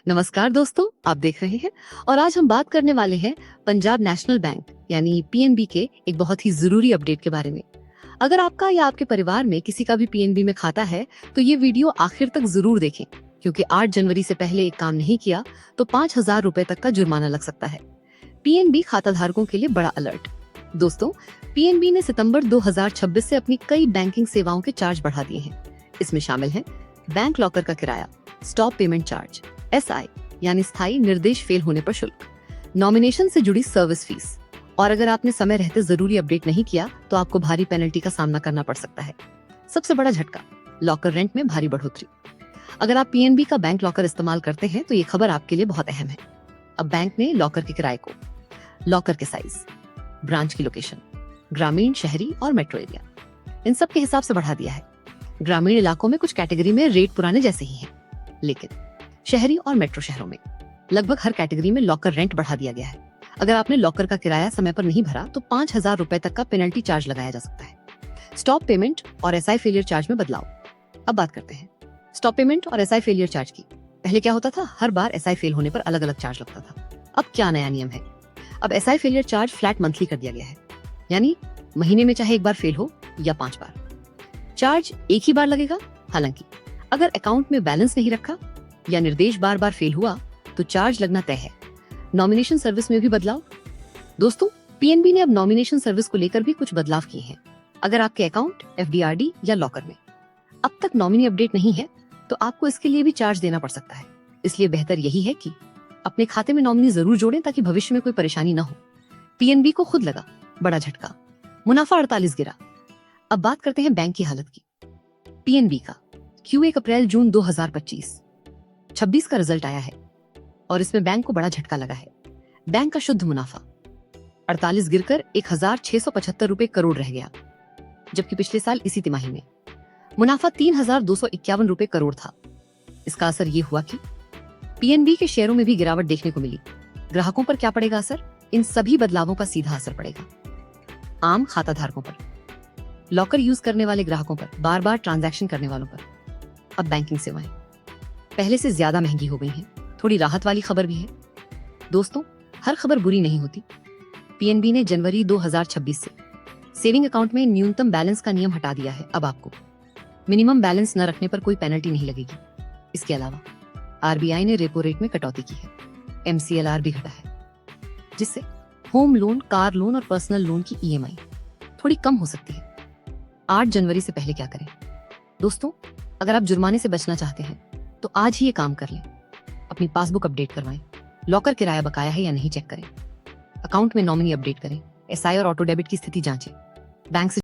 नमस्कार दोस्तों, आप देख रहे हैं और आज हम बात करने वाले हैं पंजाब नेशनल बैंक यानी पीएनबी के एक बहुत ही जरूरी अपडेट के बारे में। अगर आपका या आपके परिवार में किसी का भी पीएनबी में खाता है तो ये वीडियो आखिर तक जरूर देखें, क्योंकि 8 जनवरी से पहले एक काम नहीं किया तो 5,000 रुपए तक का जुर्माना लग सकता है। पीएनबी खाता धारकों के लिए बड़ा अलर्ट। दोस्तों, पीएनबी ने सितंबर 2026 से अपनी कई बैंकिंग सेवाओं के चार्ज बढ़ा दिए हैं। इसमें शामिल हैं बैंक लॉकर का किराया, स्टॉप पेमेंट चार्ज, एसआई यानी स्थायी निर्देश फेल होने पर शुल्क, नॉमिनेशन से जुड़ी सर्विस फीस, और अगर आपने समय रहते जरूरी अपडेट नहीं किया तो आपको भारी पेनल्टी का सामना करना पड़ सकता है। सबसे बड़ा झटका, लॉकर रेंट में भारी बढ़ोतरी। अगर आप पीएनबी का बैंक लॉकर इस्तेमाल करते हैं तो ये खबर आपके लिए बहुत अहम है। अब बैंक ने लॉकर के किराए को, लॉकर के साइज, ब्रांच की लोकेशन, ग्रामीण, शहरी और मेट्रो एरिया, इन सब के हिसाब से बढ़ा दिया है। ग्रामीण इलाकों में कुछ कैटेगरी में रेट पुराने जैसे ही हैं, लेकिन शहरी और मेट्रो शहरों में लगभग हर कैटेगरी में लॉकर रेंट बढ़ा दिया गया है। अगर आपने लॉकर का किराया समय पर नहीं भरा तो 5,000 रुपए तक का पेनल्टी चार्ज लगाया जा सकता है। स्टॉप पेमेंट और एसआई फेलियर चार्ज में बदलाव। अब बात करते हैं स्टॉप पेमेंट और एसआई फेलियर चार्ज की। पहले क्या होता था, हर बार एसआई फेल होने पर अलग अलग चार्ज लगता था। अब क्या नया नियम है? अब SI failure charge flat monthly कर दिया गया है, यानी महीने में चाहे एक बार फेल हो या 5 बार, चार्ज एक ही बार लगेगा। हालांकि अगर अकाउंट में बैलेंस नहीं रखा या निर्देश बार बार फेल हुआ तो चार्ज लगना तय है। नॉमिनेशन सर्विस में भी बदलाव। दोस्तों, पीएनबी ने अब नॉमिनेशन सर्विस को लेकर भी कुछ बदलाव किए हैं। अगर आपके अकाउंट एफडीआरडी या लॉकर में अब तक नॉमिनी अपडेट नहीं है तो आपको इसके लिए भी चार्ज देना पड़ सकता है। इसलिए बेहतर यही है कि अपने खाते में नॉमिनी जरूर जोड़ें ताकि भविष्य में कोई परेशानी न हो। पीएनबी को खुद लगा बड़ा झटका, मुनाफा 48 गिरा। अब बात करते हैं बैंक की हालत की। पीएनबी का Q1 अप्रैल जून 2025-26 का रिजल्ट आया है और इसमें बैंक को बड़ा झटका लगा है। बैंक का शुद्ध मुनाफा 48 गिरकर 1,675 रुपए करोड़ रह गया, जबकि पिछले साल इसी तिमाही में मुनाफा 3,251 रुपए करोड़ था। इसका असर ये हुआ कि पीएनबी के शेयरों में भी गिरावट देखने को मिली। ग्राहकों पर क्या पड़ेगा असर? इन सभी बदलावों का सीधा असर पड़ेगा आम खाता धारकों पर, लॉकर यूज करने वाले ग्राहकों पर, बार बार ट्रांजैक्शन करने वालों पर। अब बैंकिंग सेवाएं पहले से ज्यादा महंगी हो गई हैं। थोड़ी राहत वाली खबर भी है। दोस्तों, हर खबर बुरी नहीं होती। पीएनबी ने जनवरी 2026 से सेविंग अकाउंट में न्यूनतम बैलेंस का नियम हटा दिया है। अब आपको मिनिमम बैलेंस न रखने पर कोई पेनल्टी नहीं लगेगी। इसके अलावा आरबीआई ने रेपो रेट में कटौती की है। एमसीएलआर भी घटा है, जिससे होम लोन, कार लोन और पर्सनल लोन की ईएमआई थोड़ी कम हो सकती है। 8 जनवरी से पहले क्या करें? दोस्तों, अगर आप जुर्माने से बचना चाहते हैं तो आज ही ये काम कर लें। अपनी पासबुक अपडेट करवाएं, लॉकर किराया बकाया है या नहीं चेक करें, अकाउंट में नॉमिनी अपडेट करें, एसआई और ऑटो डेबिट की स्थिति जांचें, बैंक से